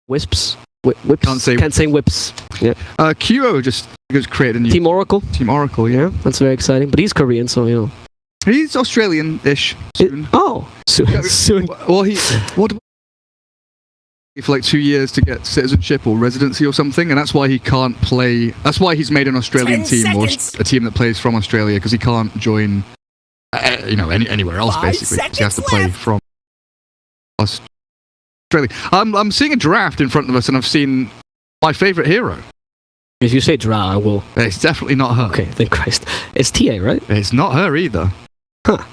Wisps. Whips. Can't say whips. Yeah. Kuro just created a new Team Oracle. Team Oracle, yeah. That's very exciting. But he's Korean, so you know. He's Australian-ish soon. Soon. Well, what for like 2 years to get citizenship or residency or something, and that's why he can't play. That's why he's made an Australian team or a team that plays from Australia, because he can't join, anywhere else basically. He has to play from Australia. I'm seeing a draft in front of us, and I've seen my favorite hero. If you say draft, I will. It's definitely not her. Okay, thank Christ. It's TA, right? It's not her either. Huh.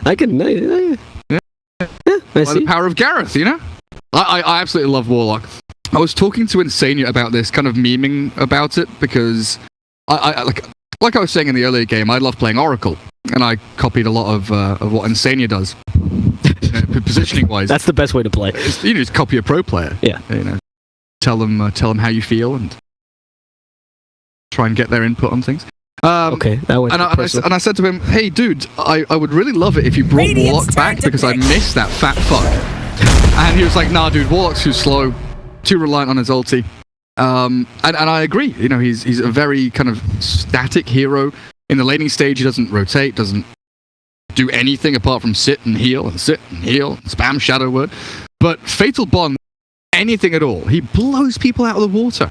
I can. Yeah. I see. The power of Gareth, you know? I absolutely love Warlock. I was talking to Insania about this, kind of memeing about it, because I like I was saying in the earlier game, I love playing Oracle, and I copied a lot of what Insania does, positioning wise. That's the best way to play. You just copy a pro player. Yeah. You know, tell them how you feel, and try and get their input on things. Okay, that went and I said to him, hey dude, I would really love it if you brought Warlock back, because I miss that fat fuck. And he was like, nah dude, Warlock's too slow, too reliant on his ulti. And I agree, you know, he's a very kind of static hero. In the laning stage, he doesn't rotate, doesn't do anything apart from sit and heal, and spam Shadow Word. But Fatal Bond, anything at all, he blows people out of the water.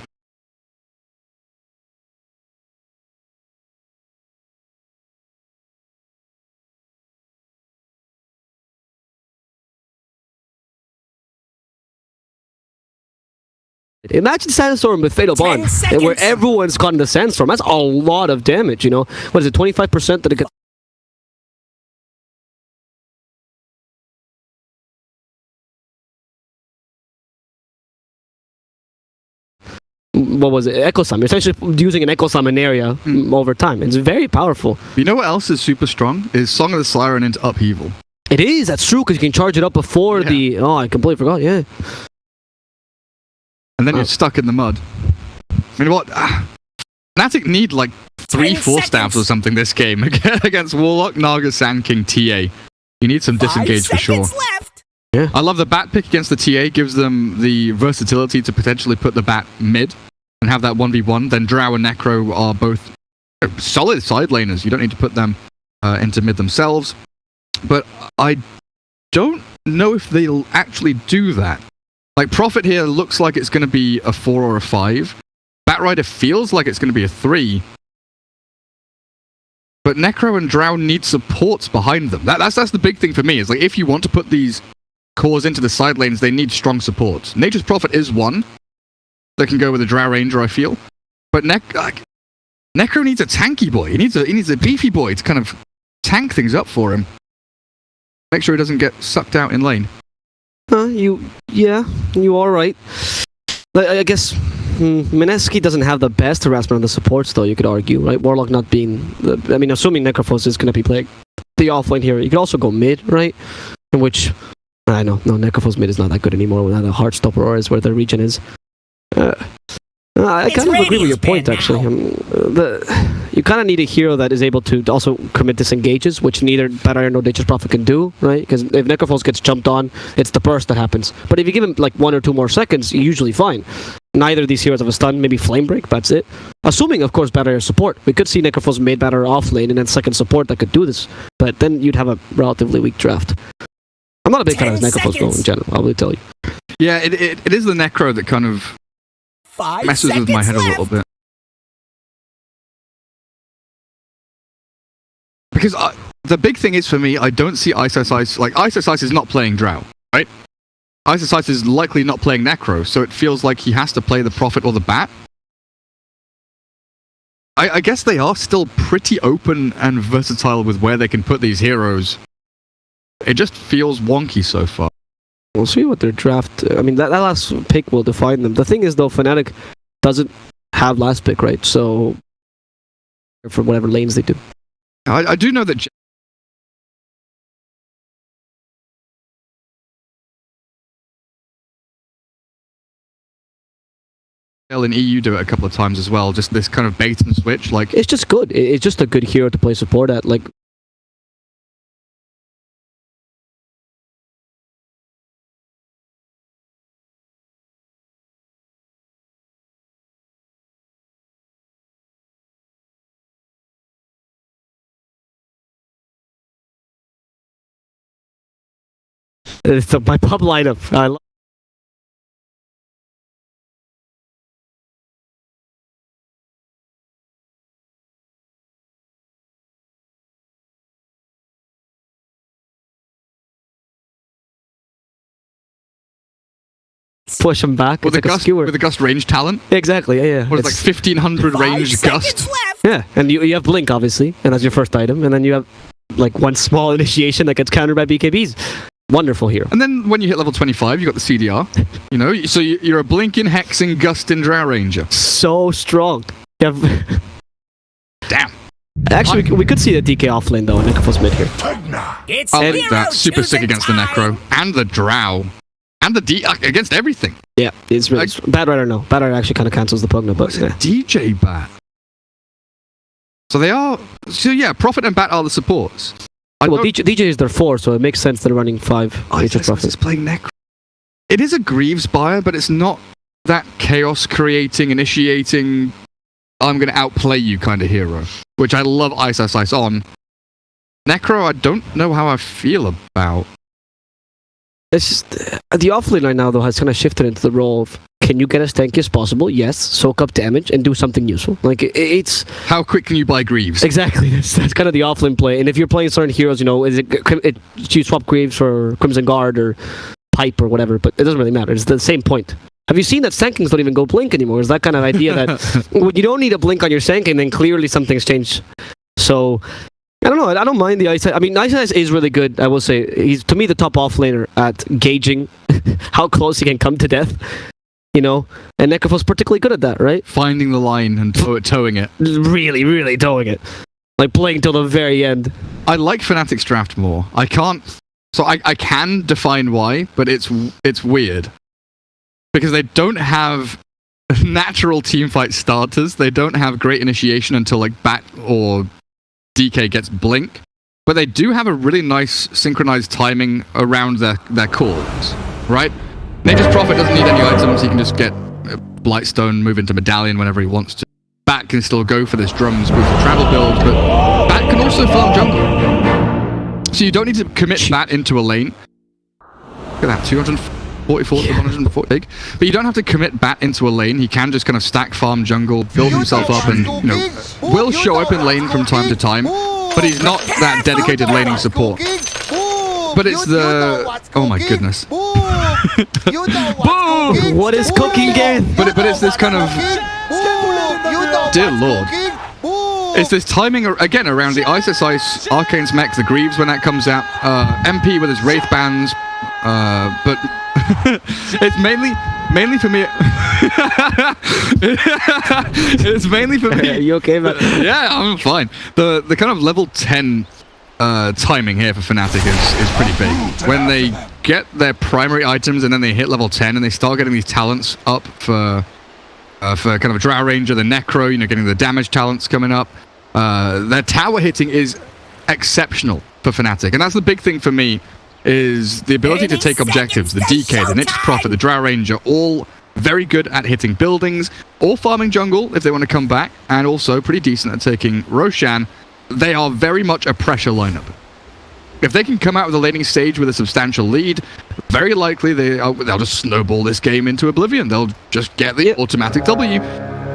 Imagine Sandstorm with Fatal Bond, where everyone's caught in the Sandstorm. That's a lot of damage, you know? What is it, 25% that it gets? What was it? Echo Summon. You're essentially using an Echo Summon area over time. It's very powerful. You know what else is super strong? Is Song of the Siren into Upheaval. It is, that's true, because you can charge it up before the... Oh, I completely forgot, yeah. And then you're stuck in the mud. I mean, what? Fnatic need like 3 Force Staffs or something this game against Warlock, Naga, Sand King, TA. You need some disengage for sure. Yeah. I love the bat pick against the TA, gives them the versatility to potentially put the bat mid and have that 1v1. Then Drow and Necro are both solid side laners. You don't need to put them into mid themselves. But I don't know if they'll actually do that. Like, Prophet here looks like it's going to be a 4 or a 5. Batrider feels like it's going to be a 3. But Necro and Drow need supports behind them. That's the big thing for me, is like, if you want to put these cores into the side lanes, they need strong supports. Nature's Prophet is one that can go with a Drow Ranger, I feel. But Necro needs a tanky boy. He needs a beefy boy to kind of tank things up for him. Make sure he doesn't get sucked out in lane. You are right. I guess Mineski doesn't have the best harassment on the supports, though, you could argue, right? Warlock not being... I mean, assuming Necrophos is going to be playing the offlane here, you could also go mid, right? In which... I know, no, Necrophos mid is not that good anymore without a Heartstopper or is where the region is. I kind of agree with your point, actually. You kind of need a hero that is able to also commit disengages, which neither Batrider nor Nature's Prophet can do, right? Because if Necrophos gets jumped on, it's the burst that happens. But if you give him like 1 or 2 more seconds, you're usually fine. Neither of these heroes have a stun, maybe Flame Break, that's it. Assuming, of course, Batrider support. We could see Necrophos made Batrider off lane and then second support that could do this. But then you'd have a relatively weak draft. I'm not a big fan of Necrophos though, in general, I will tell you. Yeah, it is the Necro that kind of messes with my head a little bit. Because the big thing is for me, I don't see Isosice... Like, Isosice is not playing Drow, right? Isosice is likely not playing Necro, so it feels like he has to play the Prophet or the Bat. I guess they are still pretty open and versatile with where they can put these heroes. It just feels wonky so far. We'll see what their draft... I mean, that last pick will define them. The thing is, though, Fnatic doesn't have last pick, right? So, for whatever lanes they do. I do know that... in EU do it a couple of times as well. Just this kind of bait and switch. Like, it's just good. It's just a good hero to play support at. Like, It's my pub lineup. I love push him back. With It's a like a gust, skewer. with a gust range talent. Exactly, yeah. What is like 1500 range gust? Yeah, and you have Blink, obviously, and that's your first item, and then you have like one small initiation that gets countered by BKBs. Wonderful hero. And then when you hit level 25, you got the CDR. You know, so you're a blinking, hexing, gusting Drow Ranger. So strong. You have Damn. Actually, we could see the DK offlane though, and Necrophos mid here. It's I like hero that. Super sick choosing against the time. Necro. And the Drow. And the against everything. Yeah, it's really Bad Rider. No, Bad Rider actually kind of cancels the Pugna, but yeah. DJ Bat. So they are. So yeah, Prophet and Bat are the supports. Well, DJ is their 4, so it makes sense they're running 5 Nature Prophet Prophets. is playing Necro. It is a Greaves buyer, but it's not that chaos creating, initiating, I'm going to outplay you kind of hero, which I love Ice on. Necro, I don't know how I feel about. It's just, the offlane right now, though, has kind of shifted into the role of, can you get as tanky as possible? Yes. Soak up damage and do something useful. Like, it's... How quick can you buy Greaves? Exactly. That's kind of the offlane play. And if you're playing certain heroes, you know, you swap Greaves for Crimson Guard or Pipe or whatever, but it doesn't really matter. It's the same point. Have you seen that Sankings don't even go Blink anymore? Is that kind of idea that you don't need a Blink on your Sanking, then clearly something's changed. So... I don't know. I don't mind the Ice. I mean, Ice is really good. I will say he's to me the top offlaner at gauging how close he can come to death. You know, and Necrophos particularly good at that, right? Finding the line and towing it. Really, really towing it. Like playing till the very end. I like Fnatic's draft more. I can't. So I can define why, but it's weird because they don't have natural teamfight starters. They don't have great initiation until like Bat or DK gets Blink, but they do have a really nice synchronized timing around their calls, right? Nature's Prophet doesn't need any items, he can just get Blightstone, move into Medallion whenever he wants to. Bat can still go for this drums with the travel build, but Bat can also farm jungle. So you don't need to commit Bat into a lane. Look at that, 244 to 140 big. But you don't have to commit Bat into a lane. He can just kind of stack farm jungle, build himself up, and you know, will show up in lane from time to time. But he's not that dedicated laning support. But it's the oh my goodness. Boom! What is cooking again? But it's this kind of dear lord. It's this timing again around the Ice Arcane's mech, the Greaves when that comes out, MP with his Wraith bands, but it's mainly for me. It's mainly for me. Are you okay, man? Yeah, I'm fine. The kind of level 10 timing here for Fnatic is pretty big. When they get their primary items and then they hit level 10 and they start getting these talents up for kind of a Drow Ranger, the Necro, you know, getting the damage talents coming up. Their tower hitting is exceptional for Fnatic, and that's the big thing for me, is the ability to take objectives. The DK, the Nature's Prophet, the Drow Ranger, all very good at hitting buildings, all farming jungle if they want to come back, and also pretty decent at taking Roshan. They are very much a pressure lineup. If they can come out of the laning stage with a substantial lead, very likely they'll just snowball this game into oblivion. They'll just get the automatic W,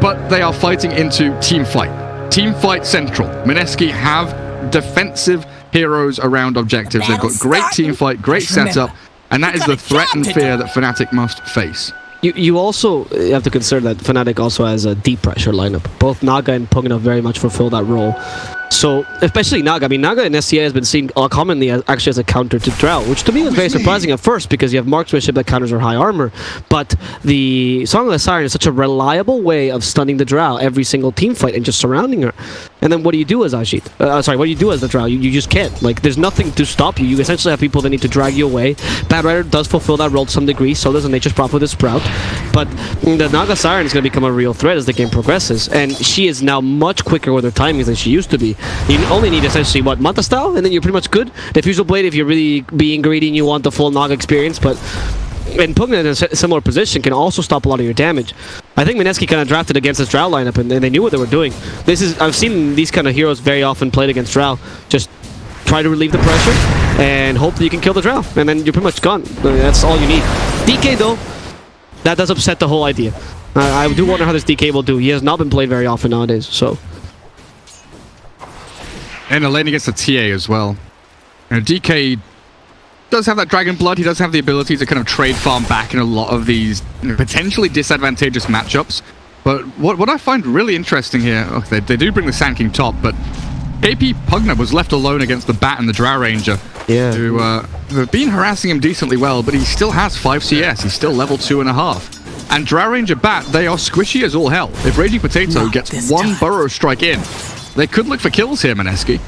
but they are fighting into team fight. Team fight central. Mineski have defensive heroes around objectives. They've got great team fight, great setup, and that is the threat and fear that Fnatic must face. You also have to consider that Fnatic also has a deep pressure lineup. Both Naga and Pugna very much fulfill that role. So, especially Naga. I mean, Naga in SCA has been seen commonly actually as a counter to Drow, which to me was very surprising at first because you have marksmanship that counters her high armor. But the Song of the Siren is such a reliable way of stunning the Drow every single team fight and just surrounding her. And then what do you do as Ajit? What do you do as the Drow? You just can't. Like, there's nothing to stop you. You essentially have people that need to drag you away. Bad Rider does fulfill that role to some degree, so does a Nature's Prophet with his Sprout. But the Naga Siren is going to become a real threat as the game progresses. And she is now much quicker with her timings than she used to be. You only need essentially, what, Manta style? And then you're pretty much good. Diffusal Blade if you're really being greedy and you want the full Naga experience, but... And Pugna in a similar position can also stop a lot of your damage. I think Mineski kind of drafted against this Drow lineup and they knew what they were doing. I've seen these kind of heroes very often played against Drow. Just try to relieve the pressure, and hope that you can kill the Drow, and then you're pretty much gone. That's all you need. DK though, that does upset the whole idea. I do wonder how this DK will do. He has not been played very often nowadays, so. And a lane against the TA as well. DK does have that dragon blood. He does have the ability to kind of trade farm back in a lot of these potentially disadvantageous matchups. But what I find really interesting here, they do bring the Sand King top, but AP Pugna was left alone against the Bat and the Drow Ranger, who have been harassing him decently well, but he still has 5 CS. He's still level 2.5. And Drow Ranger Bat, they are squishy as all hell. If Raging Potato gets one burrow strike in, they could look for kills here, Mineski.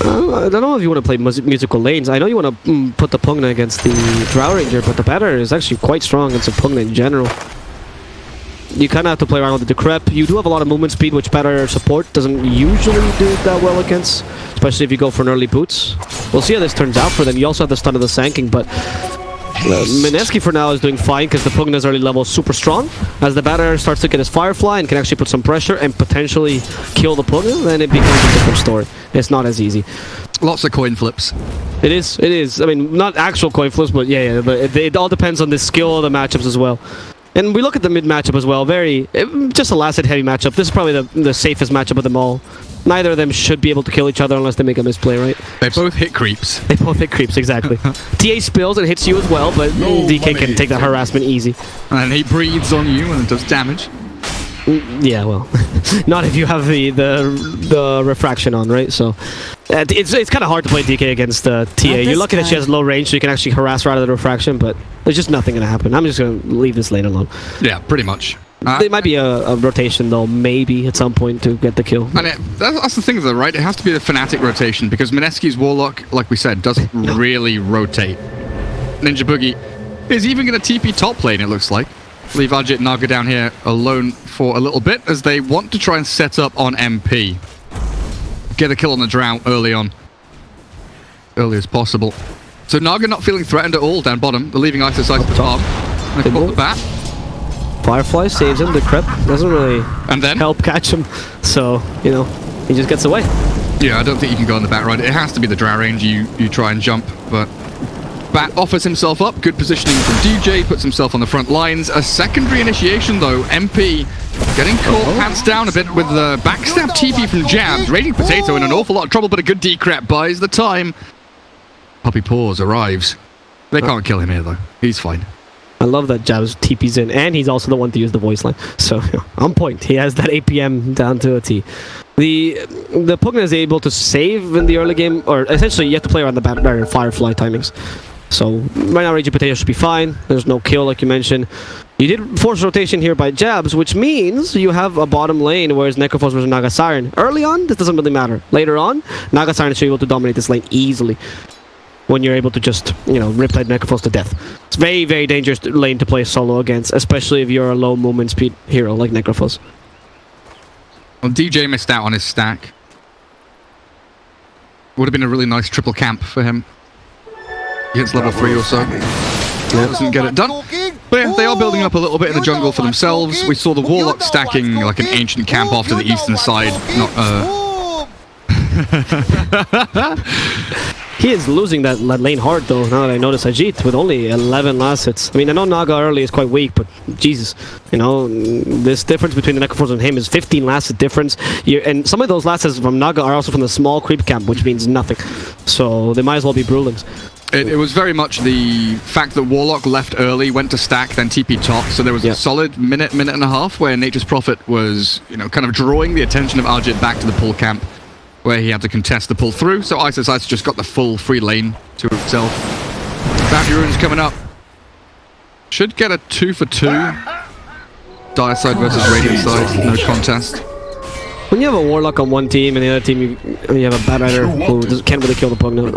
I don't know if you want to play musical lanes. I know you want to put the Pugna against the Drow Ranger, but the Batter is actually quite strong against the Pugna in general. You kind of have to play around with the Decrep. You do have a lot of movement speed, which Batter support doesn't usually do that well against, especially if you go for an early boots. We'll see how this turns out for them. You also have the stun of the Sand King, but Mineski for now is doing fine because the Pugna's early level is super strong. As the Batter starts to get his Firefly and can actually put some pressure and potentially kill the Pugna, then it becomes a different story. It's not as easy. Lots of coin flips. It is. I mean, not actual coin flips, but yeah, but it all depends on the skill of the matchups as well. And we look at the mid matchup as well. Just a last hit heavy matchup. This is probably the safest matchup of them all. Neither of them should be able to kill each other unless they make a misplay, right? They both hit creeps. They both hit creeps, exactly. TA spills and hits you as well, but DK can take that harassment easy. And he breathes on you and does damage. Yeah, well, not if you have the refraction on, right? So it's kind of hard to play DK against TA. You're lucky that she has low range, so you can actually harass her out of the refraction, but there's just nothing gonna happen. I'm just gonna leave this lane alone. Yeah, pretty much. There might be a rotation though, maybe at some point to get the kill. And that's the thing though, right? It has to be the Fnatic rotation because Mineski's Warlock, like we said, doesn't really rotate. Ninja Boogie is even gonna TP top lane, it looks like. Leave Ajit Naga down here alone for a little bit as they want to try and set up on MP. Get a kill on the Drow early on. Early as possible. So Naga not feeling threatened at all down bottom. They're leaving Ice aside to the top. They caught the Bat. Firefly saves him. The Crep doesn't really help catch him. So, you know, he just gets away. Yeah, I don't think you can go on the Bat ride. It has to be the Drow range you try and jump, but Bat offers himself up. Good positioning from DJ, puts himself on the front lines. A secondary initiation though. MP getting caught pants down a bit with the backstab TP from Jabs. Raging Potato in an awful lot of trouble, but a good decrep buys the time. Puppy Paws arrives. They can't kill him here though. He's fine. I love that Jabs TP's in, and he's also the one to use the voice line. So, on point. He has that APM down to a T. The Pugna is able to save in the early game, or essentially you have to play around the Batter and Firefly timings. So, right now Raging Potato should be fine. There's no kill, like you mentioned. You did force rotation here by Jabs, which means you have a bottom lane, whereas Necrophos versus Naga Siren. Early on, this doesn't really matter. Later on, Naga Siren should be able to dominate this lane easily. When you're able to just, you know, riptide Necrophos to death. It's very, very dangerous lane to play solo against, especially if you're a low movement speed hero like Necrophos. Well, DJ missed out on his stack. Would have been a really nice triple camp for him. He hits level 3 or so. Doesn't get it done. But yeah, they are building up a little bit in the jungle for themselves. We saw the Warlock stacking like an ancient camp off to the eastern side. He is losing that lane hard though, now that I notice Ajit with only 11 last hits. I mean, I know Naga early is quite weak, but Jesus, you know, this difference between the Necrophos and him is 15 last hit difference. And some of those last hits from Naga are also from the small creep camp, which means nothing. So they might as well be Brulings. It was very much the fact that Warlock left early, went to stack, then TP top. So there was a solid minute and a half where Nature's Prophet was, you know, kind of drawing the attention of Ajit back to the pull camp, where he had to contest the pull through. So Ice just got the full free lane to himself. Bounty Ruins coming up. Should get a 2 for 2. Dire side versus Radiant side, no contest. When you have a Warlock on one team and the other team you have a Bad Rider who can't really kill the Pugna,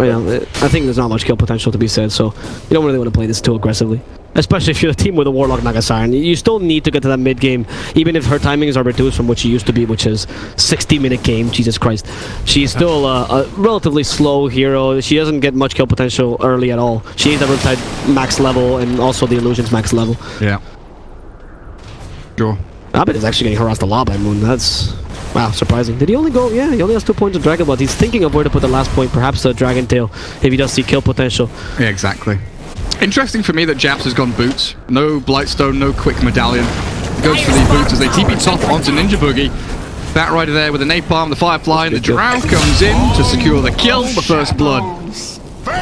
I think there's not much kill potential to be said, so you don't really want to play this too aggressively. Especially if you're a team with a Warlock Naga Siren. You still need to get to that mid game, even if her timings are reduced from what she used to be, which is 60-minute game. Jesus Christ. She's still a relatively slow hero. She doesn't get much kill potential early at all. She needs that Riptide max level and also the Illusions max level. Yeah. Sure. Abed is actually getting harassed a lot by Moon. That's, wow, surprising. Did he only go? Yeah, he only has 2 points of Dragon Blood. He's thinking of where to put the last point, perhaps the Dragon Tail, if he does see kill potential. Yeah, exactly. Interesting for me that Japs has gone boots. No Blightstone, no quick medallion. Goes for the boots as they TP top onto Ninja Boogie. Bat Rider there with the Napalm, the Firefly, and the Drow comes in to secure the kill. The first blood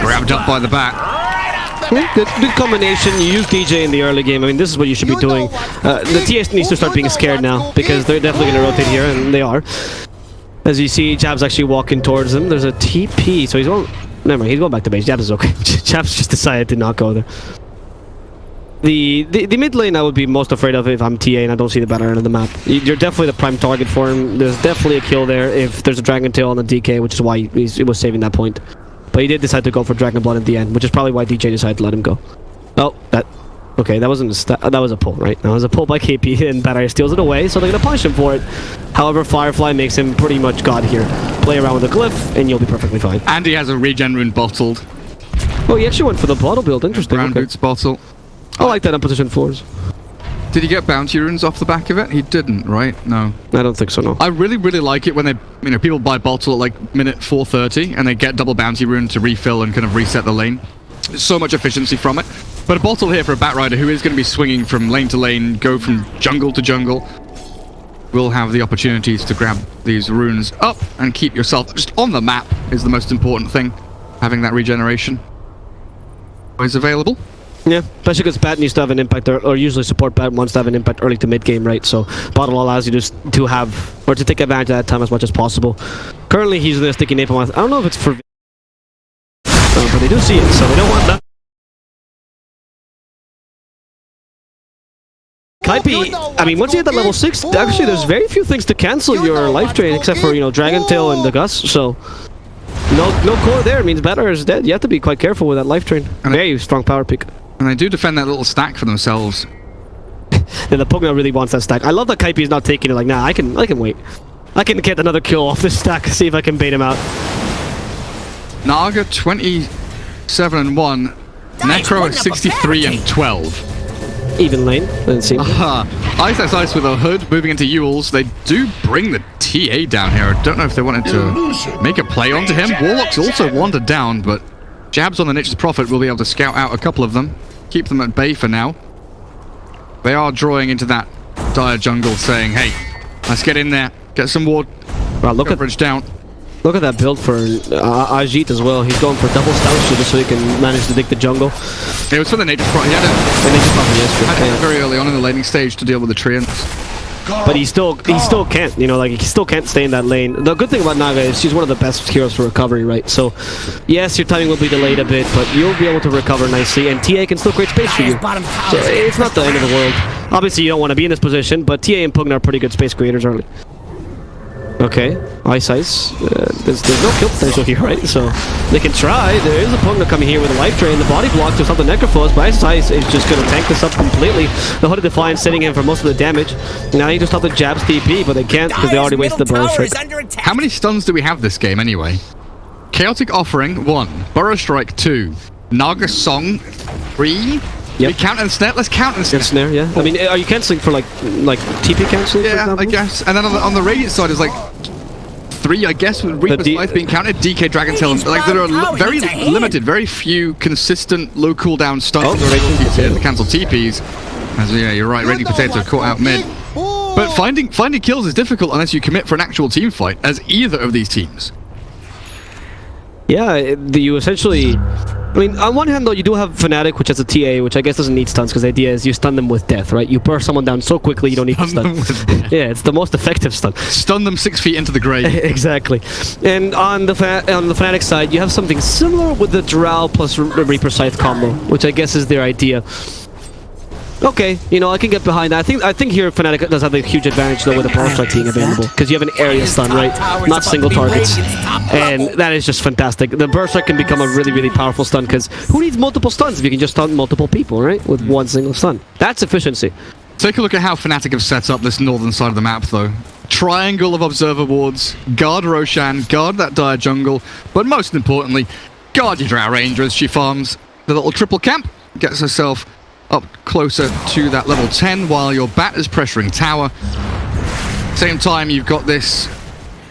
grabbed up by the Bat. Good combination. You use DJ in the early game. I mean, this is what you should be doing. The TS needs to start being scared now because they're definitely going to rotate here, and they are. As you see, Jab's actually walking towards them. There's a TP, so he's going. Never mind, he's going back to base. Jabs is okay. Jabs just decided to not go there. The mid lane I would be most afraid of if I'm TA and I don't see the better end of the map. You're definitely the prime target for him. There's definitely a kill there if there's a Dragon Tail on the DK, which is why he was saving that point. But he did decide to go for Dragon Blood at the end, which is probably why DJ decided to let him go. Oh, okay, that wasn't that was a pull, right? That was a pull by KP, and Battery steals it away, so they're gonna punish him for it. However, Firefly makes him pretty much god here. Play around with the glyph, and you'll be perfectly fine. And he has a regen rune bottled. Oh, he actually went for the bottle build. Interesting. Brown boots bottle. I like that on position 4s. Did he get bounty runes off the back of it? He didn't, right? No. I don't think so, no. I really, really like it when they, people buy bottle at like minute 430 and they get double bounty rune to refill and kind of reset the lane. There's so much efficiency from it. But a bottle here for a Bat Rider who is going to be swinging from lane to lane, go from jungle to jungle, will have the opportunities to grab these runes up and keep yourself just on the map is the most important thing. Having that regeneration always available. Yeah, especially because Bat needs to have an impact, or usually support Bat wants to have an impact early to mid game, right? So bottle allows you to have, or to take advantage of that time as much as possible. Currently, he's using a sticky napalm. I don't know if it's for, but they do see it, so they don't want that. Kaipi, I mean, once you hit that level 6, actually, there's very few things to cancel your life drain except for Dragon Tail and the Gus. So no core there means Batter is dead. You have to be quite careful with that life drain. Very strong power peak. And they do defend that little stack for themselves. And the Pugna really wants that stack. I love that Kaipi is not taking it. Like, nah, I can wait. I can get another kill off this stack. See if I can bait him out. Naga 27-1. Necro 63-12. Even lane. Let's see. Ice with a hood moving into Ewells. They do bring the TA down here. I don't know if they wanted to make a play onto him. Warlock's also wandered down, but Jabs on the Niche's Prophet will be able to scout out a couple of them. Keep them at bay for now. They are drawing into that dire jungle saying, hey, let's get in there. Get some ward coverage down. Look at that build for Ajit as well. He's going for double stun shooter so he can manage to dig the jungle. It was for the Nature's Prophet. He had it very early on in the laning stage to deal with the treants. But he still can't, he still can't stay in that lane. The good thing about Naga is she's one of the best heroes for recovery, right? So, yes, your timing will be delayed a bit, but you'll be able to recover nicely, and TA can still create space for you. So it's not the end of the world. Obviously, you don't want to be in this position, but TA and Pugna are pretty good space creators early. Okay, Ice. There's no kill potential here, right? So they can try. There is a Pugna coming here with a life drain. The body block to stop the Necrophos, but Ice is just going to tank this up completely. The Hooded Defiance sitting in for most of the damage. Now they need to stop the Jabs TP, but they can't because they already wasted the Burrow Strike. How many stuns do we have this game anyway? Chaotic Offering 1, Burrow Strike 2, Naga Song 3. Yep. We count and snare? Let's count and snare. Snare, yeah. I mean, are you cancelling for like TP cancelling? Yeah, I guess. And then on the Radiant side is like 3, I guess, with Reaper's Life being counted, DK Dragon Tail. Like there are very limited, very few consistent low cooldown stuns here to cancel TPs. As yeah, you're right. Ready Potato caught out mid. But finding kills is difficult unless you commit for an actual team fight, as either of these teams. Yeah, you essentially. I mean, on one hand, though, you do have Fnatic, which has a TA, which I guess doesn't need stuns, because the idea is you stun them with death, right? You burst someone down so quickly, you don't need to stun. Yeah, it's the most effective stun. Stun them 6 feet into the grave. Exactly. And on the Fnatic side, you have something similar with the Drow plus Reaper Scythe combo, which I guess is their idea. Okay, I can get behind that. I think here Fnatic does have a huge advantage though with the Power Strike being available, because you have an area stun, right? Not single targets, and that is just fantastic. The Burst Strike can become a really, really powerful stun, because who needs multiple stuns if you can just stun multiple people, right? With one single stun. That's efficiency. Take a look at how Fnatic have set up this northern side of the map, though. Triangle of Observer Wards, guard Roshan, guard that dire jungle, but most importantly, guard your Drow Ranger as she farms the little triple camp, gets herself up closer to that level 10 while your bat is pressuring tower. Same time, you've got this...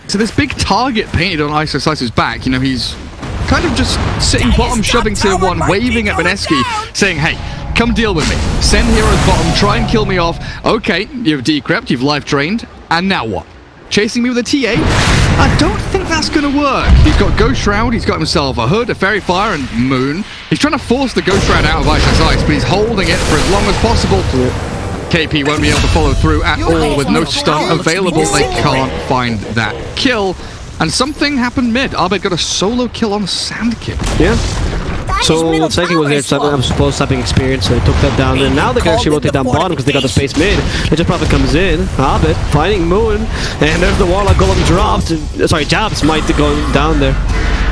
So this big target painted on Ice back. You know, he's kind of just sitting bottom, shoving tier 1, waving at Mineski, saying, hey, come deal with me. Send heroes bottom, try and kill me off. Okay, you've decrept, you've life drained, and now what? Chasing me with a TA? I don't think that's going to work. He's got Ghost Shroud, he's got himself a Hood, a Fairy Fire, and Moon. He's trying to force the Ghost Shroud out of Ice, but he's holding it for as long as possible. KP won't be able to follow through at all with no stun available. They can't find that kill. And something happened mid. Abed got a solo kill on Sand King. Yeah. So Mineski was there, I'm supposed to having experience, so they took that down. And now they can actually rotate down bottom because they got the space mid. Ninja Prophet comes in. Abed finding Moon. And there's the Warlock Golem dropped. Sorry, Jabs might go down there.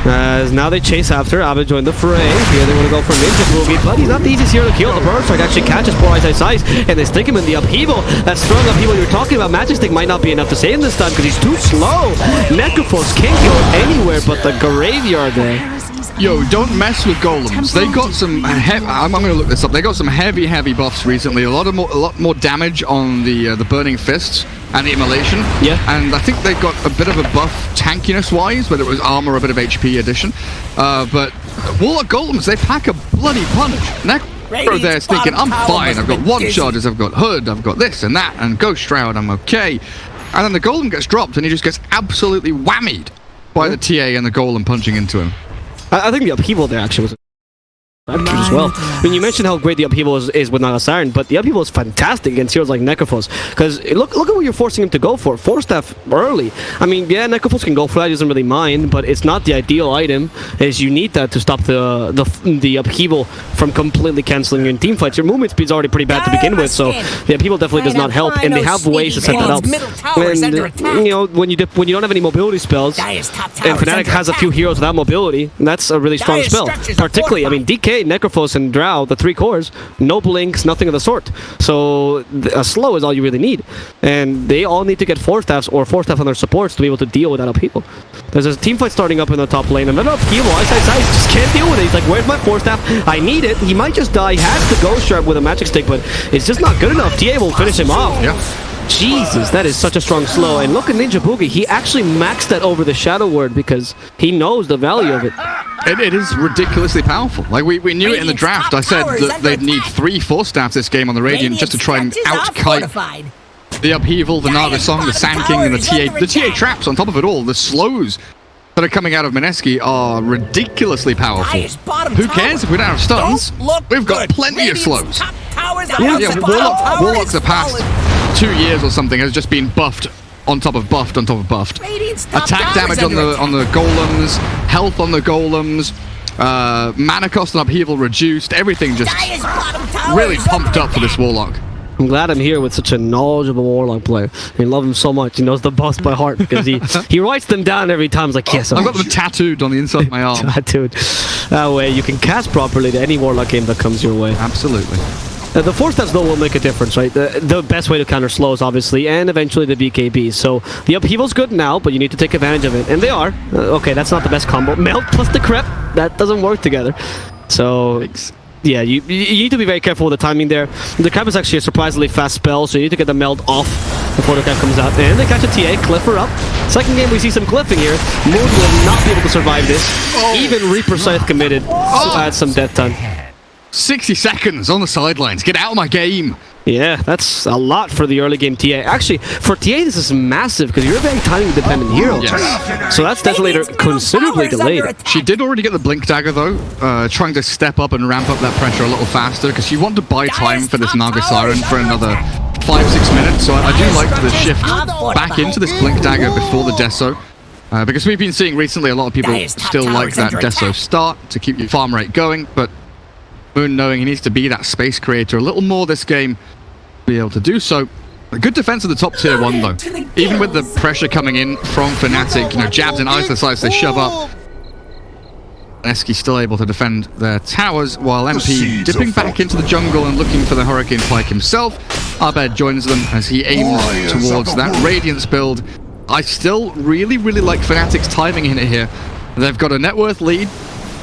As now they chase after. Abed joined the fray. Here they want to go for Ninja Boogie, but he's not the easiest hero to kill. The Burst Strike actually catches poor Ice, and they stick him in the upheaval. That strong upheaval you're talking about, Magic Stick might not be enough to save him this time because he's too slow. Necrophos can't go anywhere but the graveyard there. Yo, don't mess with golems. They got some I'm going to look this up. They got some heavy buffs recently. A lot more damage on the burning fists and the immolation. Yeah. And I think they got a bit of a buff tankiness wise, whether it was armor or a bit of HP addition. But Warlock golems, they pack a bloody punch. Necro there's thinking, I'm fine. I've got one charges, I've got Hood, I've got this and that, and Ghost Shroud, I'm okay. And then the golem gets dropped, and he just gets absolutely whammied by the TA and the golem punching into him. I think the upheaval there actually was as well. I mean, you mentioned how great the upheaval is with Naga Siren, but the upheaval is fantastic against heroes like Necrophos. Because look at what you're forcing him to go for. Force Staff early. I mean, yeah, Necrophos can go for that, he doesn't really mind, but it's not the ideal item. Is you need that to stop the upheaval from completely cancelling your team fights. Your movement speed's already pretty bad to begin with, so the upheaval definitely does not help, and they have ways to set that up. And you know, when you don't have any mobility spells, and Fnatic has a few heroes without mobility, that's a really strong spell. Particularly, I mean, DK, Necrophos, and Drow, the 3 cores, no blinks, nothing of the sort. So a slow is all you really need. And they all need to get 4 staffs or 4 staff on their supports to be able to deal with that upheaval. There's a team fight starting up in the top lane, and then upheaval, Ice just can't deal with it. He's like, where's my 4 staff? I need it. He might just die. He has to go sharp with a Magic Stick, but it's just not good enough. TA will finish him off. Yeah. Jesus, that is such a strong slow. And look at Ninja Boogie. He actually maxed that over the Shadow Word because he knows the value of it. It is ridiculously powerful. Like, we knew it in the draft. I said that they'd need 3 4 staffs this game on the Radiant just to try and out-kite the upheaval, the Naga Song, the Sand King, and the TA traps on top of it all. The slows that are coming out of Mineski are ridiculously powerful. Who cares if we don't have stuns? We've got plenty of slows. Yeah, Warlock the past 2 years or something has just been buffed on top of buffed on top of buffed. Attack damage on the golems, health on the golems, mana cost and upheaval reduced, everything just really pumped up for this Warlock. I'm glad I'm here with such a knowledgeable Warlock player. I love him so much. He knows the boss by heart because he writes them down every time. He's like, yes, I've got them tattooed on the inside of my arm. Tattooed. That way you can cast properly to any Warlock game that comes your way. Absolutely. The 4 steps though will make a difference, right? The best way to counter slows, obviously, and eventually the BKB. So the upheaval's good now, but you need to take advantage of it, and they are. Okay, that's not the best combo. Melt plus the Crep, that doesn't work together. So yeah, you need to be very careful with the timing there. The Crep is actually a surprisingly fast spell, so you need to get the Melt off before the Crep comes out. And they catch a TA, Cliff her up. Second game we see some cliffing here. Moon will not be able to survive this. Even Reaper Scythe committed to add some death time. 60 seconds on the sidelines. Get out of my game. Yeah, that's a lot for the early game TA. Actually, for TA, this is massive because you're a very timing-dependent hero. Yes. So that's definitely considerably delayed. She did already get the Blink Dagger, though, trying to step up and ramp up that pressure a little faster because you want to buy time for this Naga Siren for another 5-6 minutes. So I do like the shift back into this Blink Dagger before the Deso. Because we've been seeing recently a lot of people still like that Deso start to keep your farm rate going, but Moon knowing he needs to be that space creator a little more this game, be able to do so. A good defense of the top tier 1 though. Even with the pressure coming in from Fnatic, you know, Jabs and Ice they shove up. Mineski still able to defend their towers while MP dipping back into the jungle and looking for the Hurricane Pike himself. Abed joins them as he aims towards that Radiance build. I still really like Fnatic's timing in it here. They've got a net worth lead.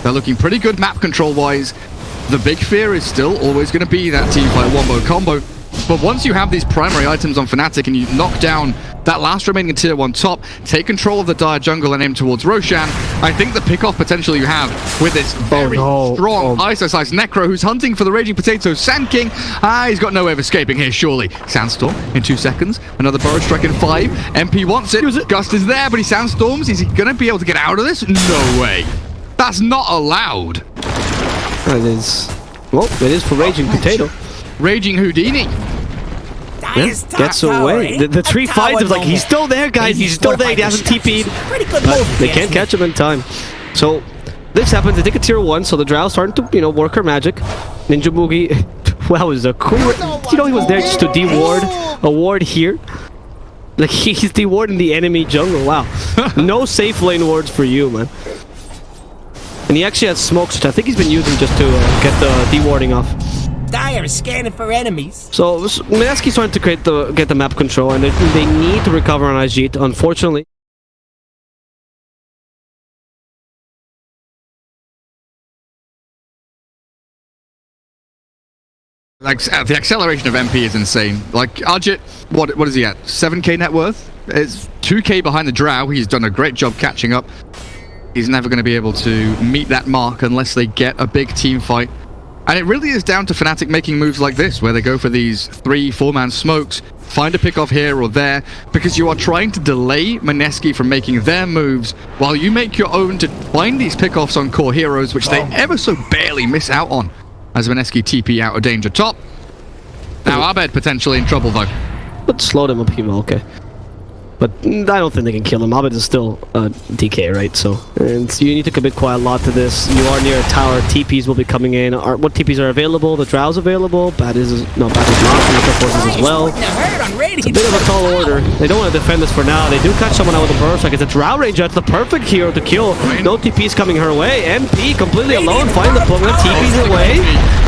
They're looking pretty good map control wise. The big fear is still always going to be that teamfight wombo combo. But once you have these primary items on Fnatic and you knock down that last remaining tier 1 top, take control of the Dire jungle and aim towards Roshan, I think the pick-off potential you have with this very strong Ice Necro who's hunting for the Raging Potato Sand King. He's got no way of escaping here, surely. Sandstorm in 2 seconds. Another Burrow Strike in 5. MP wants it. Gust is there, but he Sandstorms. Is he going to be able to get out of this? No way. That's not allowed. It is. Well, it is for Raging Potato. Raging Houdini. Yeah, gets away. The 3 fights is like, he's still there, guys. He's still there. He hasn't TP'd. But they can't catch him in time. So this happens. They take a tier 1, so the Drow's starting to, you know, work her magic. Ninja Mugi, wow, was a cool. You know, he was there just to de-ward a ward here. Like, he's de-warding the enemy jungle. Wow. No safe lane wards for you, man. And he actually has smokes, which I think he's been using just to get the de-warding off. Dire is scanning for enemies. So Mineski's trying to get the map control, and they need to recover on Ajit, unfortunately. Like, the acceleration of MP is insane. Like, Ajit, what is he at? 7k net worth? It's 2k behind the Drow. He's done a great job catching up. He's never going to be able to meet that mark unless they get a big team fight. And it really is down to Fnatic making moves like this, where they go for these 3-4-man smokes, find a pick-off here or there, because you are trying to delay Mineski from making their moves, while you make your own to find these pick-offs on core heroes, which they ever so barely miss out on, as Mineski TP out of danger top. Now Abed potentially in trouble, though. But slow them up, okay. But I don't think they can kill him. Abed is still DK, right? So, and you need to commit quite a lot to this. You are near a tower. TPs will be coming in. What TPs are available? The Drow's available. Bad is not. Necro Forces as well. It's a bit of a tall order. They don't want to defend this for now. They do catch someone out with a burst. Like, it's a Drow Ranger. It's the perfect hero to kill. No TPs coming her way. MP completely alone. Find the Pugna. TPs away.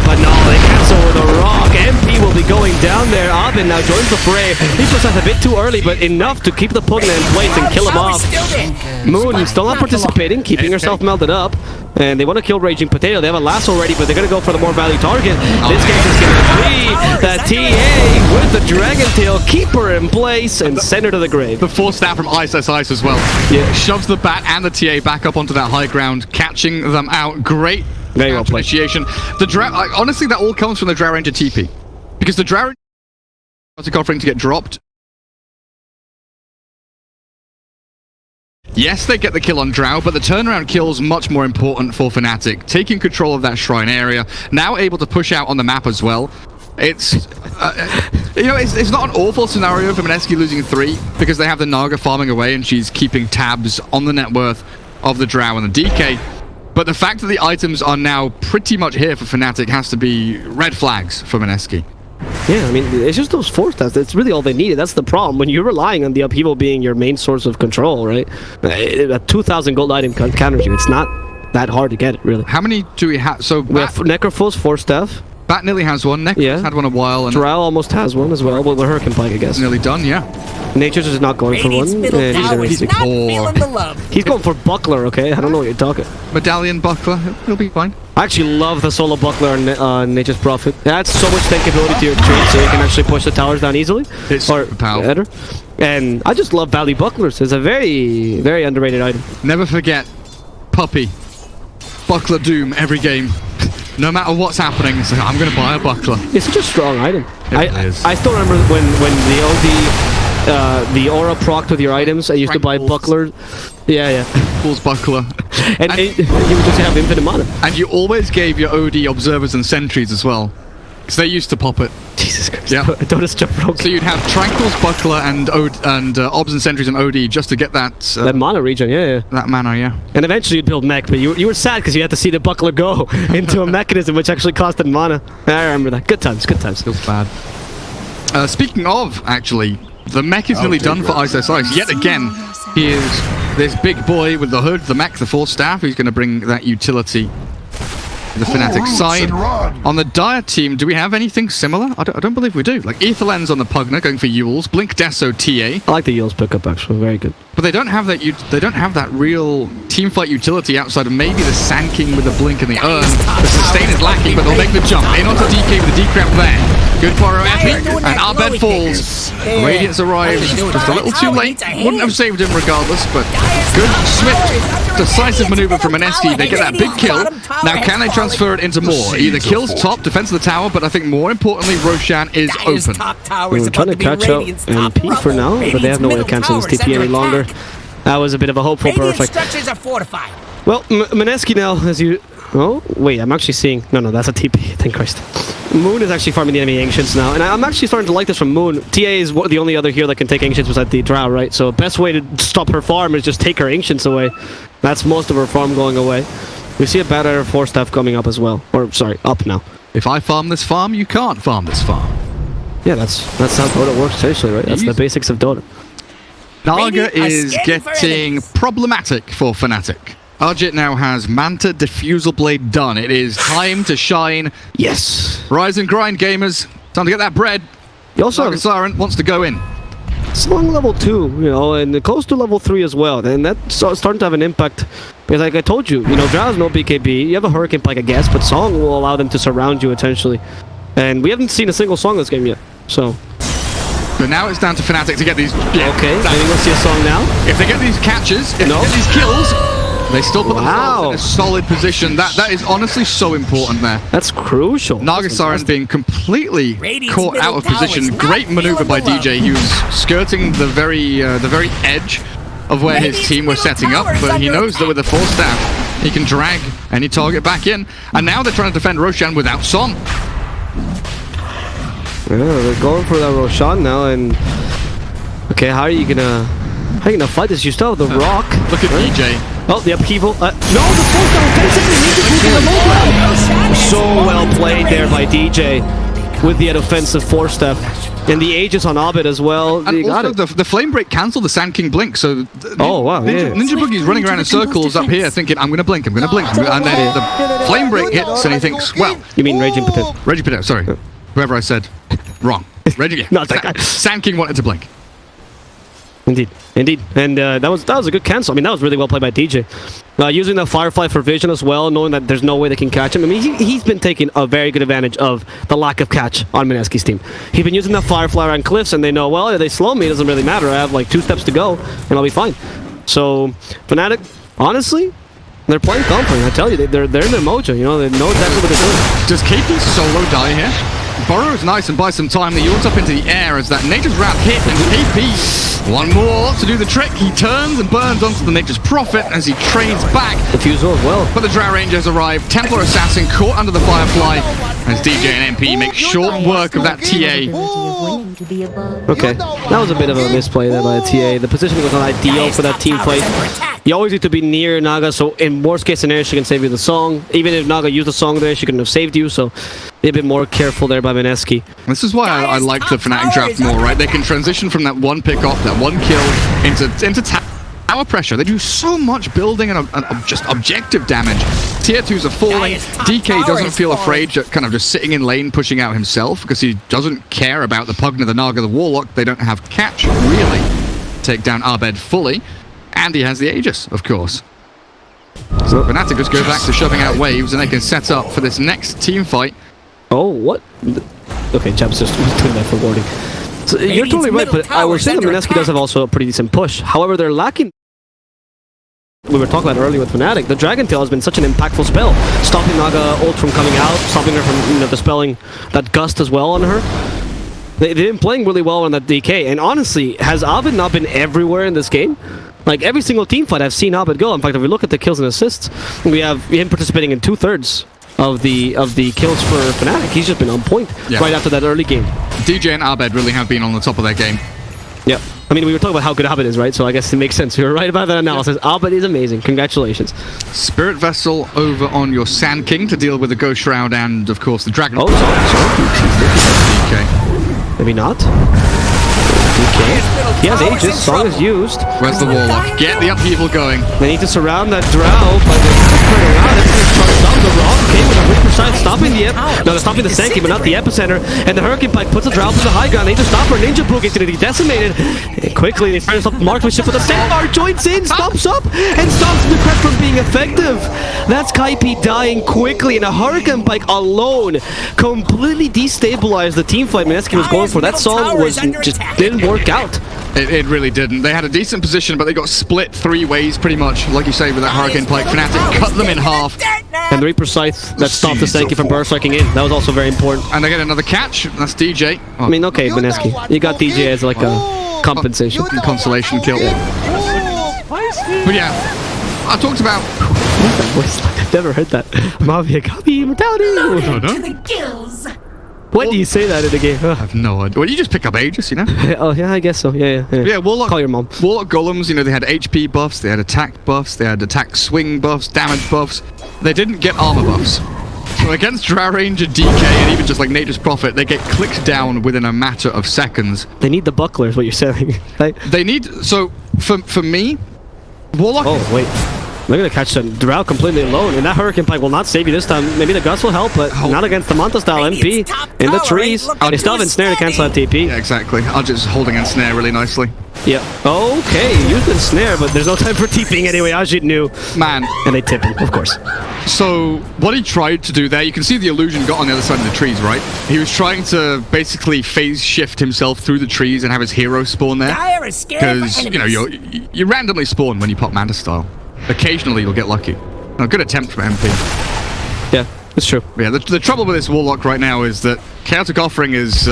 But no, they cancel with a rock. MP will be going down there. Abed now joins the fray. He puts us a bit too early, but enough to keep the Pugna in place and kill him off. Moon still not participating, keeping herself melted up. And they want to kill Raging Potato. They have a lasso already, but they're going to go for the more value target. This game is going to be the TA with the Dragon Tail. Keep her in place and send her to the grave. The force staff from Ice as well. Yeah. Shoves the bat and the TA back up onto that high ground, catching them out. Great very well played. Initiation. The Drow, honestly, that all comes from the Drow Ranger TP. Because the Drow Ranger offering to get dropped. Yes, they get the kill on Drow, but the turnaround kill's much more important for Fnatic. Taking control of that shrine area, now able to push out on the map as well. It's, you know, it's not an awful scenario for Mineski losing 3, because they have the Naga farming away and she's keeping tabs on the net worth of the Drow and the DK. But the fact that the items are now pretty much here for Fnatic has to be red flags for Mineski. Yeah, I mean, it's just those force stats. That's really all they needed. That's the problem. When you're relying on the upheaval being your main source of control, right? A 2,000 gold item counters you. It's not that hard to get it, really. How many do we have? So we have Necrophos, 4 staff. Bat nearly has one. Necrophos had one a while. And Drow almost has one as well. Well, the Hurricane Pike, I guess. Nearly done, yeah. Nature's is not going for one. He's going for Buckler, okay? I don't know what you're talking. Medallion Buckler, he'll be fine. I actually love the solo Buckler on Nature's Prophet. It adds so much tankability to your trade, so you can actually push the towers down easily. It's super powerful. And I just love Valley Bucklers. It's a very, very underrated item. Never forget, Puppy. Buckler Doom every game. No matter what's happening, it's like, I'm going to buy a Buckler. It's such a strong item. I still remember when the aura procced with your items. I used to buy Buckler. Yeah. Fool's Buckler. And you would just have infinite mana. And you always gave your OD observers and sentries as well. Because they used to pop it. Jesus Christ. Yeah. Dota's jump broke. So you'd have Tranquil's Buckler and obs and sentries and OD just to get that... that mana regen, yeah. That mana, yeah. And eventually you'd build mech, but you were sad because you had to see the Buckler go into a mechanism which actually costed mana. I remember that. Good times, good times. Feels bad. Speaking of, actually, the mech is nearly done for Ice. Yet again, he is this big boy with the hood, the mech, the force staff, who's going to bring that utility. the Fnatic side. On the Dire team, do we have anything similar? I don't believe we do. Like Aetherlens on the Pugner going for Yules, Blink Deso TA. I like the Yules pickup actually, very good. But they don't have that. They don't have that real teamfight utility outside of maybe the Sand King with the Blink and the Urn. The sustain is lacking, but they'll make the jump in onto DK with the decrep there. Good Pyro epic, and Abed falls. Radiance arrives just a little too late. Wouldn't have saved him regardless, but good, swift, decisive maneuver from Mineski. They get that big kill. Now, can they transfer it into more? Either kills top, defense of the tower, but I think more importantly, Roshan is open. We're trying to catch up MP for now, but they have no way to cancel this TP any longer. That was a bit of a hopeful perfect. Well, Mineski now, as you... Oh, wait, I'm actually seeing... No, that's a TP, thank Christ. Moon is actually farming the enemy Ancients now, and I'm actually starting to like this from Moon. TA is the only other hero that can take Ancients beside the Drow, right? So best way to stop her farm is just take her Ancients away. That's most of her farm going away. We see a better 4-staff coming up as well. Or, sorry, up now. If I farm this farm, you can't farm this farm. Yeah, that's how Dota works essentially, right? That's the basics of Dota. Naga is getting problematic for Fnatic. Arjit now has Manta Diffusal Blade done. It is time to shine. Yes. Rise and grind, gamers. Time to get that bread. You also Naga Siren wants to go in. Slung level 2, you know, and close to level 3 as well. And that's starting to have an impact. Because like I told you, you know, Drow has no BKB. You have a Hurricane Pike, I guess, but Song will allow them to surround you essentially. And we haven't seen a single Song this game yet, so... But now it's down to Fnatic to get these... Yeah, okay, maybe we'll see a Song now. If they get these catches, if they get these kills... They still put themselves in a solid position. That is honestly so important there. That's crucial. Naga Siren being completely caught out of position. Great maneuver by DJ. He was skirting the very edge of where his team were setting up, but he knows that with the 4-staff, he can drag any target back in. And now they're trying to defend Roshan without Son. Yeah, they're going for that Roshan now, and okay, how are you gonna fight this? You still have the rock. Look at DJ. Oh, the upheaval. No, the 4-star basically needs to move in the low ground. So well played there by DJ with the offensive 4-step. And the Aegis on Abed as well. And also the Flame Break cancelled the Sand King blink, so Ninja Boogie's running around in circles up here thinking, I'm going to blink, and then the Flame Break hits and he thinks, well... You mean Raging Potato? Raging Potato, sorry. Whoever I said. Wrong. Raging, Not that guy. Sand King wanted to blink. Indeed. And that was a good cancel. I mean, that was really well played by DJ. Using the Firefly for vision as well, knowing that there's no way they can catch him. I mean, he's been taking a very good advantage of the lack of catch on Mineski's team. He's been using the Firefly around cliffs, and they know, well, if they slow me, it doesn't really matter. I have like 2 steps to go, and I'll be fine. So, Fnatic, honestly, they're playing confident. I tell you, they're in their mojo. You know, they know exactly what they're doing. Does KP solo die here? Burrows nice and buys some time. He yawns up into the air as that Nature's Wrath hit, and KP, one more to do the trick. He turns and burns onto the Nature's Prophet as he trades back. Diffusal as well. But the Drow Rangers arrive. Templar Assassin caught under the Firefly as DJ and MP make short work of that TA. Okay, that was a bit of a misplay there by the TA. The positioning was not ideal for that team fight. You always need to be near Naga, so in worst case scenario, she can save you the Song. Even if Naga used the Song there, she couldn't have saved you, so be a bit more careful there by Mineski. This is why I like the Fnatic draft more, right? They can transition from that one pick off, that one kill, into tower pressure. They do so much building and just objective damage. Tier 2s are falling. DK doesn't feel afraid, kind of just sitting in lane, pushing out himself, because he doesn't care about the Pugner, the Naga, the Warlock. They don't have catch, really. Take down Abed fully. And he has the Aegis, of course. So Fnatic just go back to shoving out waves, and they can set up for this next team fight. Oh, what? Okay, Jab's just doing that for warding. So you're totally right, but I was saying that Mineski does have also a pretty decent push. However, they're lacking... We were talking about earlier with Fnatic. The Dragon Tail has been such an impactful spell, stopping Naga ult from coming out, stopping her from dispelling that gust as well on her. They've been playing really well on that DK, and honestly, has Abed not been everywhere in this game? Like every single team fight, I've seen Abed go. In fact, if we look at the kills and assists, we have him participating in 2/3 of the kills for Fnatic. He's just been on point right after that early game. DJ and Abed really have been on the top of their game. Yeah. I mean, we were talking about how good Abed is, right? So I guess it makes sense. You're right about that analysis. Abed is amazing. Congratulations. Spirit Vessel over on your Sand King to deal with the Ghost Shroud and, of course, the Dragon. Oh, sorry. DK. Maybe not. Okay. He has Aegis, Song is used. Where's the Warlock? Get the upheaval going. They need to surround that Drow, but they have to spread around. Everything's charged up. The Rock came with a Reaper side, stopping the no, they're stopping the Senki, but not the Epicenter. And the Hurricane Pike puts the Drow to the high ground. They just stop her. Ninja Book is going to be decimated. And quickly, they start to stop the marksmanship, but the Sandbar joins in, stomps up, and stops the crest from being effective. That's Kaipi dying quickly, and a Hurricane Pike alone completely destabilized the team fight Mineski was going for. That song was just didn't work out. It really didn't. They had a decent position, but they got split 3 ways pretty much. Like you say, with that Hurricane Pike, Fnatic cut them in half. And the Reaper Scythe that stopped the Senki from berserking in. That was also very important. And they get another catch. That's DJ. I mean, okay, Mineski. You got DJ as like a compensation. Consolation kill. But yeah, I talked about... I've never heard that. Mafia copy immortality. When do you say that in the game? I have no idea. Well, you just pick up Aegis, you know? Oh, yeah, I guess so. Yeah. Yeah, Warlock... Call your mom. Warlock Golems, you know, they had HP buffs, they had attack buffs, they had attack swing buffs, damage buffs. They didn't get armor buffs. So against Drow Ranger, DK, and even just like Nature's Prophet, they get clicked down within a matter of seconds. They need the buckler is what you're saying. Right? They need... So, for me, Warlock... Oh, wait. They're going to catch the Drow completely alone, and that Hurricane Pike will not save you this time. Maybe the Gus will help, but not against the Manta style MP in the trees. They still have Ensnare to cancel that TP. Yeah, exactly. I'll just holding Ensnare really nicely. Yeah. Okay, used Ensnare, but there's no time for TPing anyway. Ajit knew. Man. And they tip him, of course. So, what he tried to do there, you can see the illusion got on the other side of the trees, right? He was trying to basically phase shift himself through the trees and have his hero spawn there. Because, you know, you randomly spawn when you pop Manta style. Occasionally you'll get lucky. A good attempt from MP. Yeah, it's true. Yeah, the trouble with this Warlock right now is that Chaotic Offering is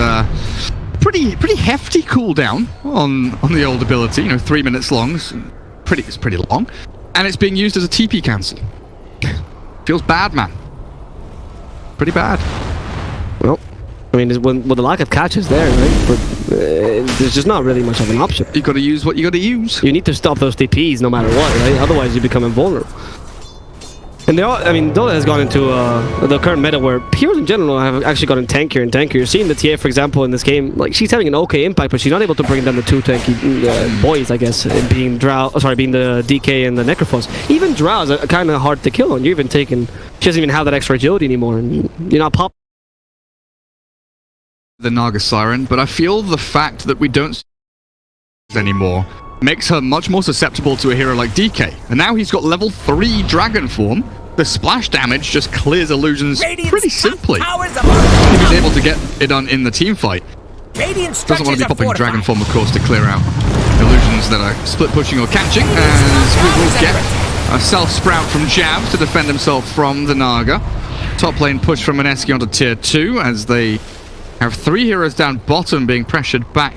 pretty hefty cooldown on the old ability. You know, 3 minutes long. It's pretty long, and it's being used as a TP cancel. Feels bad, man. Pretty bad. Well, I mean, when the lack of catches there, right? But, there's just not really much of an option. You got to use what you got to use. You need to stop those TPs no matter what, right? Otherwise, you become invulnerable. And they're all, I mean, Dota has gone into the current meta where heroes in general have actually gotten tankier and tankier. You're seeing the TA, for example, in this game, like she's having an okay impact, but she's not able to bring down the 2 tanky boys, I guess, being being the DK and the Necrophos. Even Drow's are kind of hard to kill on. You're even taking, she doesn't even have that extra agility anymore, and you're not popping the Naga Siren, but I feel the fact that we don't see anymore makes her much more susceptible to a hero like DK. And now he's got level 3 Dragon Form. The splash damage just clears illusions pretty simply. If he's able to get it done in the team fight. Doesn't want to be popping Dragon Form, of course, to clear out illusions that are split pushing or catching, as we will get a self-sprout from Jab to defend himself from the Naga. Top lane push from Mineski onto tier 2 as they have 3 heroes down bottom being pressured back.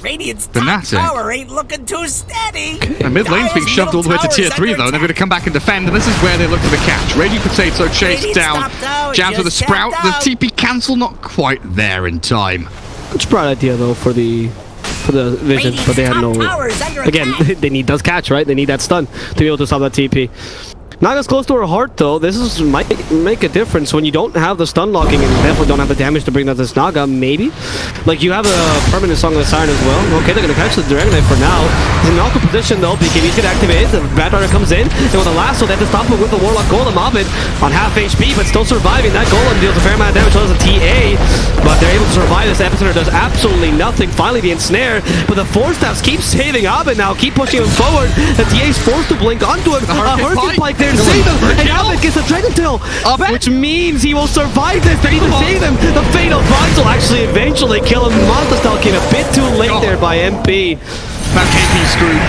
Radiant's top tower ain't looking too steady. The mid lane's being shoved all the way to tier 3 though, and they're going to come back and defend, and this is where they look for the catch. Raging Potato chased down, Jabs with a sprout, the TP cancel not quite there in time. Good sprout idea though for the vision, but they had no... Again, they need those catch, right? They need that stun to be able to stop that TP. Naga's close to her heart though. This might make a difference when you don't have the stun locking and definitely don't have the damage to bring down this Naga, maybe. Like you have a permanent Song of the Siren as well. Okay, they're gonna catch the Dragon Knight for now. He's in an awkward position though, BKB's gonna activate, the Bad Rider comes in, and with the lasso they have to stop him with the Warlock Golem. Ovid on half HP, but still surviving. That Golem deals a fair amount of damage as a TA, but they're able to survive. This Epicenter does absolutely nothing. Finally the Ensnare, but the Force Staffs keep saving Ovid now, keep pushing him forward. The TA's forced to blink onto him. A Hurricane Pike there. Save him, and Ovid gets a Dragon Tail, which means he will survive this. They need to save him. The Fatal Bonds will actually eventually kill him. Montastel came a bit too late there by MP. That KP screwed.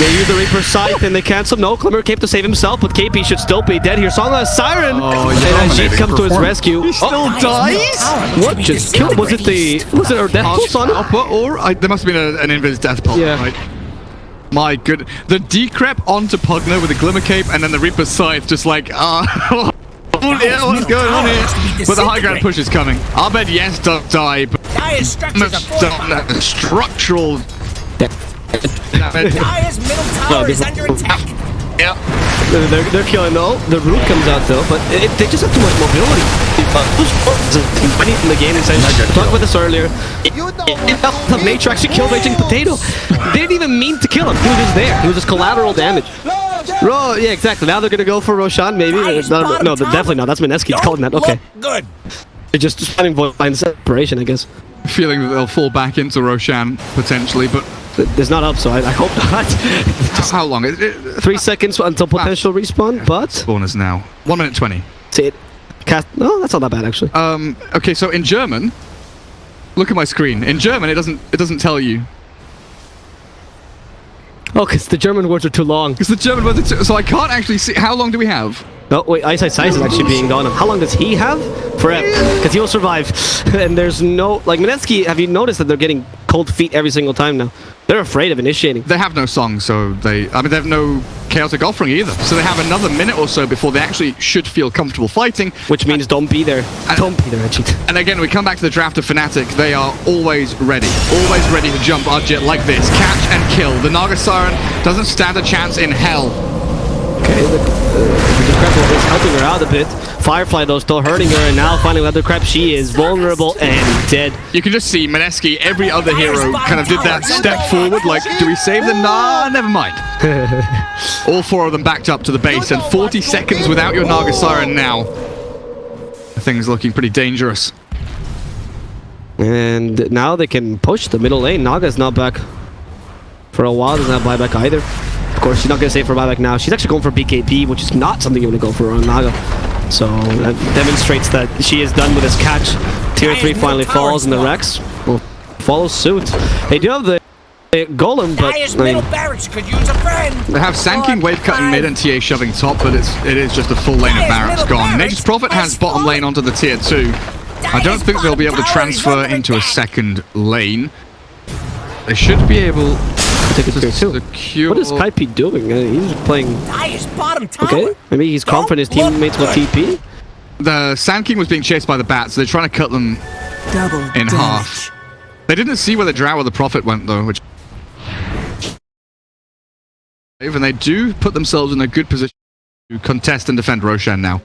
They use the Reaper Scythe and they cancel. No, Glimmer came to save himself, but KP should still be dead here. Song of the Siren, and Ajit comes to his rescue. He still dies? What just killed? Was it our death pulse on him? Or there must have been an invis death pulse, right? My good, the decrep onto Pugner with the Glimmer Cape, and then the Reaper Scythe just like, yeah, what's going on here? But the high ground push is coming. Abed, yes, don't die, but structural damage. Dire's middle tower is under attack. Yep. They're killing though. The root comes out though, but they just have too much mobility. Winning in the game, essentially. We talked about this earlier. The Nature actually killed Raging Potato. They didn't even mean to kill him. He was just there. He was just collateral damage. Yeah, exactly. Now they're gonna go for Roshan, maybe. No, definitely not. That's Mineski. It's calling that. Okay. Good. They're just finding line separation, I guess. Feeling that they'll fall back into Roshan potentially, but It's not up, so I hope not. just how long? 3 seconds until potential respawn, but Spawners now. 1 minute 20. see it. No, that's not that bad actually. Okay, so in German, look at my screen. In German, it doesn't tell you. Oh, because the German words are too long. Because the German words are too, so I can't actually see. How long do we have? Oh, wait, Eyesight Size is actually being gone. How long does he have? Forever. Because he will survive. And there's no... Like, Mineski, have you noticed that they're getting cold feet every single time now? They're afraid of initiating. They have no song, so they have no chaotic offering either. So they have another minute or so before they actually should feel comfortable fighting. Which means don't be there. Don't be there, actually. And again, we come back to the draft of Fnatic. They are always ready to jump Arjet like this. Catch and kill. The Naga Siren doesn't stand a chance in hell. Okay, the Crab is helping her out a bit. Firefly, though, still hurting her, and now finding Leather Crab, she is vulnerable and dead. You can just see Mineski, every other hero, kind of did that step forward, like, do we save them? Nah, never mind. All 4 of them backed up to the base, and 40 seconds without your Naga Siren now. Things looking pretty dangerous. And now they can push the middle lane. Naga's not back for a while, doesn't have buyback either. Of course, she's not going to save for buyback now. She's actually going for BKB, which is not something you want to go for on Naga. So that demonstrates that she is done with this catch. Tier 3 finally falls, and the Rex will follow suit. They do have the Golem, but middle barracks could use a friend. They have Sanking wave cutting mid and TA shoving top, but it is just a full lane of barracks gone. Nature's Prophet has bottom lane onto the tier 2. I don't think they'll be able to transfer into a second lane. They should be able take it to secure... What is Kaipi doing? He's playing... Bottom tower. Okay, maybe he's confident his teammates will TP. The Sand King was being chased by the bats, so they're trying to cut them in half. They didn't see where the Drow or the Prophet went, though, which... And they do put themselves in a good position to contest and defend Roshan now.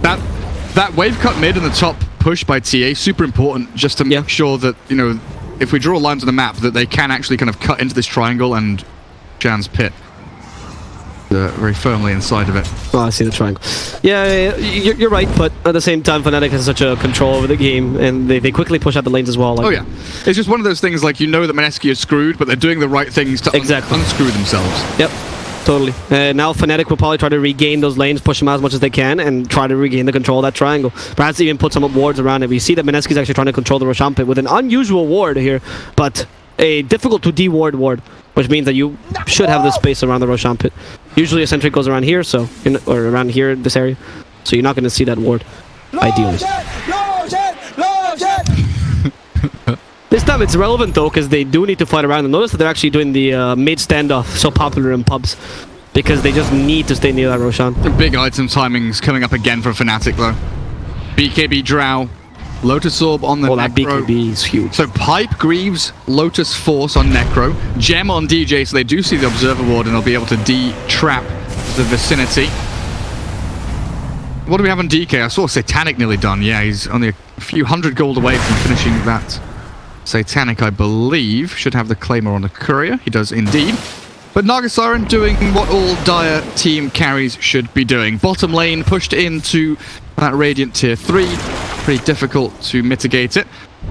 That wave cut mid and the top push by TA, super important, just to make sure that, you know, if we draw lines on the map, that they can actually kind of cut into this triangle and Jan's pit. Very firmly inside of it. Oh, I see the triangle. Yeah, you're right, but at the same time, Fnatic has such a control over the game, and they quickly push out the lanes as well. Like, oh yeah, it's just one of those things, like, you know that Mineski is screwed, but they're doing the right things to unscrew themselves. Yep, totally. Now Fnatic will probably try to regain those lanes, push them out as much as they can, and try to regain the control of that triangle. Perhaps even put some wards around it. We see that Mineski's actually trying to control the Roshan pit with an unusual ward here, but a difficult to de-ward ward, which means that you should have the space around the Roshan pit. Usually a sentry goes around here, so or around here in this area, so you're not going to see that ward. Ideally. This time it's relevant though, because they do need to fight around. And notice that they're actually doing the mid standoff, so popular in pubs, because they just need to stay near that Roshan. The big item timings coming up again from Fnatic though. BKB Drow. Lotus Orb on the Necro. That BKB is huge. So Pipe, Greaves, Lotus Force on Necro, Gem on DJ, so they do see the Observer Ward and they'll be able to de-trap the vicinity. What do we have on DK? I saw Satanic nearly done. Yeah, he's only a few hundred gold away from finishing that. Satanic, I believe, should have the Claymore on the Courier. He does indeed. But Naga Siren doing what all Dire team carries should be doing. Bottom lane pushed into that Radiant tier 3. Pretty difficult to mitigate it.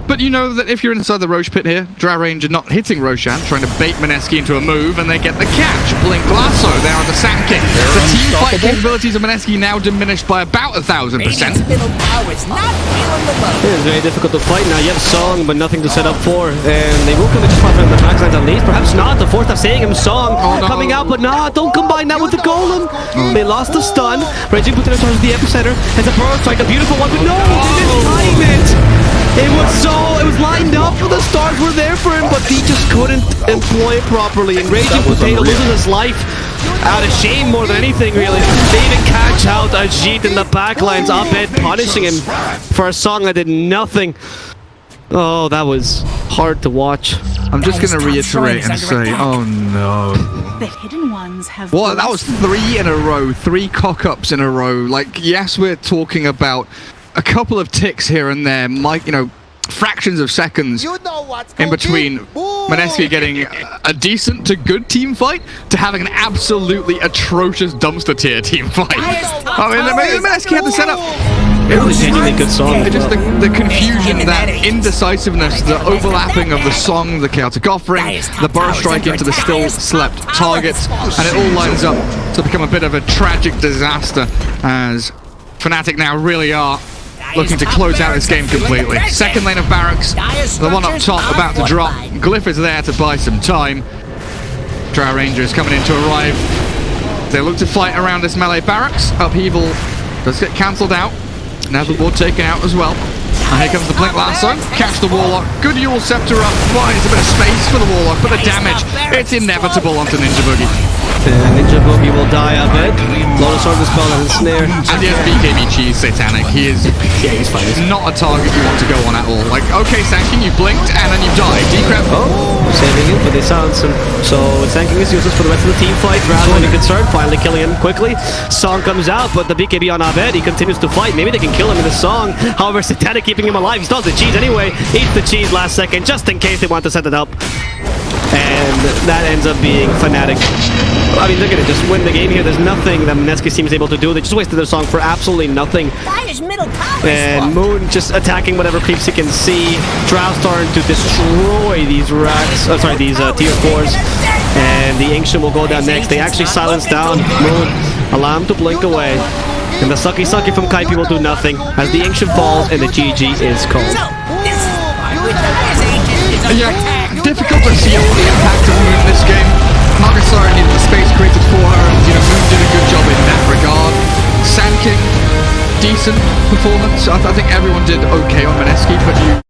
But you know that if you're inside the Roche pit here, Drow Ranger not hitting Roshan, trying to bait Mineski into a move, and they get the catch. Blink Lasso there on the Sand King. The team fight capabilities of Mineski now diminished by about 1,000%. It's not feeling the love. It's very difficult to fight now. You have Song, but nothing to set up for. And they will come to just on the backlines at least. Perhaps not. The fourth of saying him Song coming out, but nah, don't combine that with the Golem. They lost the stun. Raging Potato towards the epicenter. Has a burst strike, a beautiful one, but no, they didn't time it. It was lined up. The stars were there for him, but he just couldn't employ it properly. And Raging Potato loses his life out of shame more than anything, really. They even catch out Ajit in the backlines, up-ed punishing him for a Song that did nothing. Oh, that was hard to watch. I'm just going to reiterate and say, oh no. The hidden ones have. Well, that was 3 in a row, 3 cock-ups in a row. Like, yes, we're talking about a couple of ticks here and there, fractions of seconds in between Mineski getting a decent to good team fight to having an absolutely atrocious dumpster tier team fight. I mean, Mineski had the setup. It was a genuinely good song. It's just the confusion, that indecisiveness, the overlapping of the song, the chaotic offering, the burst strike into the still slept targets, and it all lines up to become a bit of a tragic disaster as Fnatic now really are looking to close out this game completely. Second lane of barracks, the one up top about to drop. Glyph is there to buy some time. Drow Rangers coming in to arrive. They look to fight around this melee barracks. Upheaval does get cancelled out. Netherboard taken out as well. And here comes the Blink Lasso. Catch the Warlock. Good Yule Scepter up. Finds a bit of space for the Warlock, but the damage, it's inevitable onto Ninja Boogie. And Ninja Boogie will die a bit. Lotus Orb spell and snare. And yes, BKB Cheese Satanic. He is He's fine. not a target you want to go on at all. Like, okay, Sanking, you blinked and then you died. Decrep. Saving him, but they silence him. So Sanking is useless for the rest of the team fight. Rather than concerned, finally killing him quickly. Song comes out, but the BKB on Abed, he continues to fight. Maybe they can kill him in the song. However, Satanic keeping him alive. He still has the cheese anyway. Eats the cheese last second, just in case they want to set it up. And that ends up being Fnatic. I mean, they're gonna just win the game here. There's nothing that Mineski seems able to do. They just wasted their song for absolutely nothing. And Moon just attacking whatever creeps he can see. Drow starting to destroy these racks. These tier 4s. And the Ancient will go down next. They actually silence down Moon. Allow him to blink away. And the Sucky from Kaipi will do nothing as the Ancient falls and the GG is called. Yeah, difficult to feel the impact of Moon in this game. Nagasara needed the space created for her, and Moon did a good job in that regard. Sand King, decent performance. I think everyone did okay on Mineski, but you